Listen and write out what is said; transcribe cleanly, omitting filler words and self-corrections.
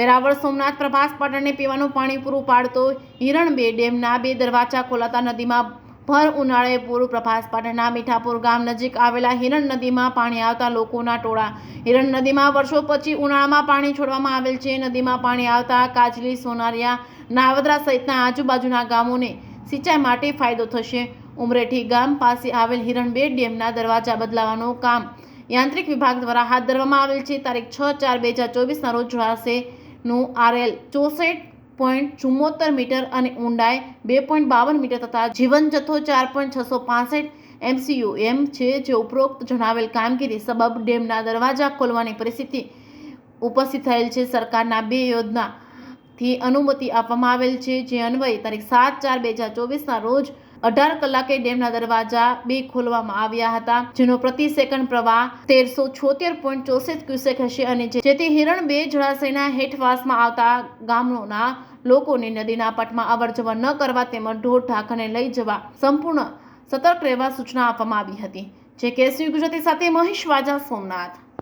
વેરાવળ સોમનાથ પ્રભાસ પાટણને પીવાનું પાણી પૂરું પાડતો હિરણ 2 ડેમના 2 દરવાજા ખોલાતા નદીમાં ભર ઉનાળે પૂર. પ્રભાસ પાટણના મીઠાપુર ગામ નજીક આવેલા હિરણ નદીમાં પાણી આવતા લોકોના ટોળા. હિરણ નદીમાં વર્ષો પછી ઉનાળામાં પાણી છોડવામાં આવેલ છે. નદીમાં પાણી આવતા કાજલી, સોનારિયા, નાવદરા સહિતના આજુબાજુના ગામોને સિંચાઈ માટે ફાયદો થશે. ઉમરેઠી ગામ પાસે આવેલ હિરણ 2 ડેમના દરવાજા બદલાવવાનું કામ યાંત્રિક વિભાગ દ્વારા હાથ ધરવામાં આવેલ છે. તારીખ 6/4/2024ના રોજ જળાશયનું RL 64.74 મીટર અને ઊંડાઈ 2.52 મીટર તથા જીવન જથ્થો 4.665 MCUM છે. જે ઉપરોક્ત જણાવેલ કામગીરી સબબ ડેમના દરવાજા ખોલવાની પરિસ્થિતિ ઉપસ્થિત થયેલ છે. સરકારના 2 યોજનાથી અનુમતિ આપવામાં આવેલ છે. જે અન્વયે તારીખ 7/4/2024ના રોજ 18 કલાકે ડેમના દરવાજા 2 ખોલવામાં આવ્યા હતા, જેનો પ્રતિ સેકન્ડ પ્રવાહ 1376.64 ક્યુસેક હશે અને જેથી હિરણ 2 જળાશયના હેઠવાસમાં આવતા ગામોના લોકોને નદીના પટમાં અવરજવર ન કરવા તેમજ ઢોર ઢાંખરને લઈ જવા સંપૂર્ણ સતર્ક રહેવા સૂચના આપવામાં આવી હતી. જે કેસવી ગુજરાતી સાથે મહેશ વાજા, સોમનાથ.